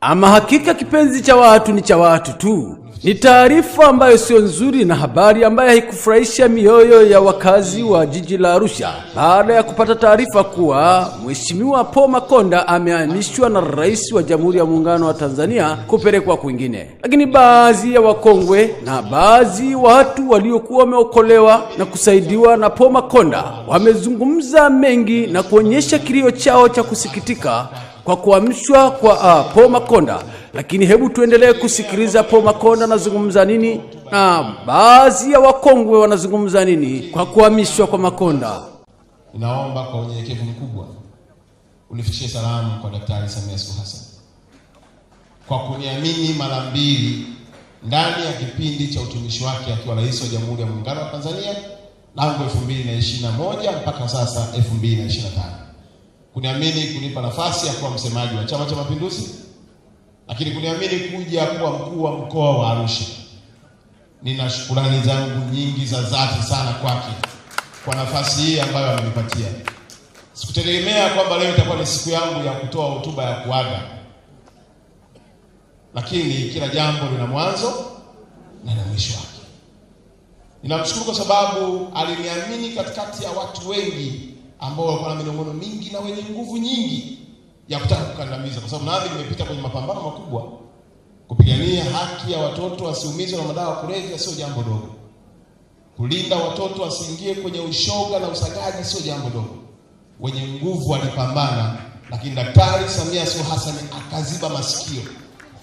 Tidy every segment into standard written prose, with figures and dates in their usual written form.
Ama hakika kipenzi cha watu ni cha watu tu. Ni taarifa ambayo sio nzuri na habari ambayo haikufurahisha mioyo ya wakazi wa jiji la Arusha baada ya kupata taarifa kuwa Mheshimiwa Paul Makonda amehamishwa na Rais wa Jamhuri ya Muungano wa Tanzania kupelekwa kwingine. Lakini baadhi ya wakongwe na baadhi watu waliokuwa wameokolewa na kusaidiwa na Paul Makonda wamezungumza mengi na kuonyesha kilio chao cha kusikitika kwa kuhamishwa kwa Paul Makonda. Lakini hebu tuendelee kusikiliza Paul Makonda anazungumza nini na baadhi ya wakongwe wanazungumza nini kwa kuhamishwa kwa Makonda. Ninaomba kwa unyenyekevu mkubwa unifikishie salamu kwa Daktari Samia Suluhu Hassan kwa kuniamini mara mbili ndani ya kipindi cha utumishi wake akiwa Rais wa Jamhuri ya Muungano wa Tanzania tangu 2021 mpaka sasa 2025. Kuniamini kunipa nafasi ya kuwa msemaji wa Chama cha Mapinduzi, lakini kuniamini kuja kuwa mkuu wa mkoa wa Arusha. Nina shukrani zangu nyingi za dhati sana kwake kwa nafasi hii ambayo amenipatia. Sikutegemea kwamba leo itakuwa ni siku yangu ya kutoa hotuba ya kuaga, lakini kila jambo lina mwanzo na mwisho wake. Ninamshukuru kwa sababu aliniamini katikati ya watu wengi ambao walikuwa na minong'ono mingi na wenye nguvu nyingi ya kutaka kukandamiza, kwa sababu nami nimepita kwenye mapambano makubwa kupigania haki ya watoto wasiumizwe na madawa kulevya. Sio jambo dogo. Kulinda watoto wasiingie kwenye ushoga na usagaji sio jambo dogo. Wenye nguvu walipambana, lakini Daktari Samia Suluhu Hassan akaziba masikio.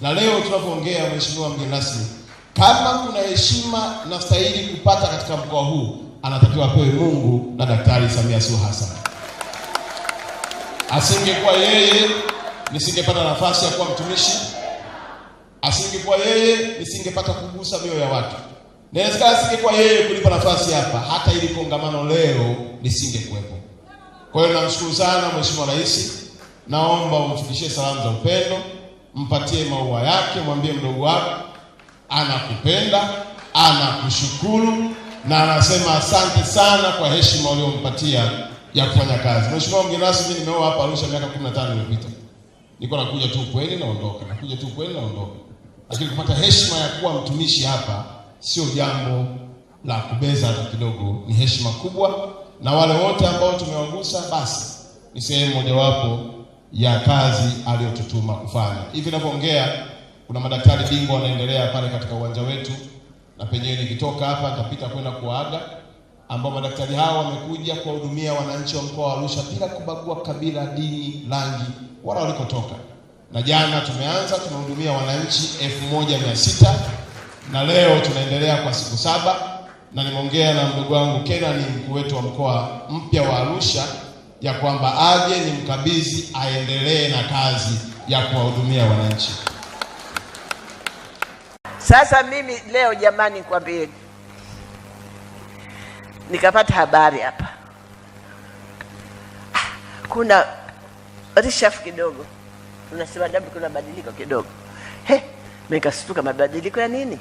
Na leo tunapoongea, Mheshimiwa mgeni rasmi, kama kuna heshima na stahili kupata katika mkoa huu, anatakiwa apewe Mungu na Daktari Samia Suluhu Hassan. Asingekuwa yeye, nisingepata nafasi ya kuwa mtumishi. Asingekuwa yeye, nisingepata kugusa mioyo ya watu. Inawezekana asingekuwa yeye kunipa nafasi hapa, hata ili kongamano leo lisingekuwepo. Kwa hiyo namshukuru sana Mheshimiwa Rais. Naomba umfikishie salamu za upendo, mpatie maua yake, mwambie mdogo wako anakupenda, anakushukuru na anasema asante sana kwa heshima uliompatia ya kufanya kazi. Mheshimiwa mgeni rasmi, mimi nimeoa hapa Arusha miaka 15 iliyopita. Niko nakuja tu kweli naondoka, nakuja tu kweli naondoka. Lakini kupata heshima ya kuwa mtumishi hapa sio jambo la kubeza hata kidogo, ni heshima kubwa. Na wale wote ambao tumewagusa, basi ni sehemu mojawapo ya kazi aliyotutuma kufanya. Hivi ninavyoongea kuna madaktari bingwa wanaendelea pale katika uwanja wetu, na penyewe nikitoka hapa nitapita kwenda kuaga, ambao madaktari hao wamekuja kuwahudumia wananchi wa mkoa wa Arusha bila kubagua kabila, dini, rangi wala walikotoka. Na jana tumeanza tunahudumia wananchi 1600 na leo tunaendelea kwa siku 7. Na nimeongea na mdogo wangu Kenan, ni mkuu wetu wa mkoa mpya wa Arusha, ya kwamba aje ni mkabidhi aendelee na kazi ya kuwahudumia wananchi. Sasa mimi leo jamani, nikwambie, nikapata habari hapa kuna rishafu kidogo, tunasema damu, kuna mabadiliko kidogo. Nikashtuka, mabadiliko ya nini?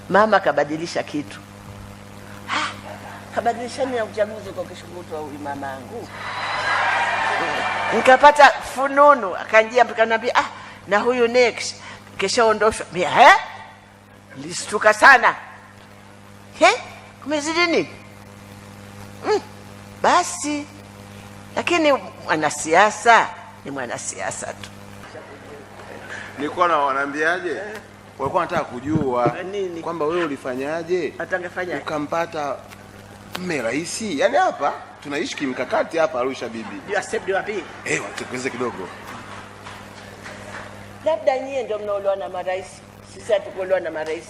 Mama kabadilisha kitu. Kabadilisha nini? Ya uchaguzi kwa kishughuliwa huyu mamangu. Nikapata fununu, akanjia mkanambia, na huyu next keshaondoshwa. Nilishtuka sana. Kumezidi nini? Basi lakini mwanasiasa ni mwanasiasa tu. Nilikuwa na wanaambiaje? Walikuwa wanataka kujua kwamba wewe ulifanyaje ukampata mme rais. Yaani hapa tunaishi kimkakati hapa Arusha bibi. Accept wapi? Watukeze kidogo. Labda nyie ndio mnaolewa na marais. Sisi hatukuolewa na marais.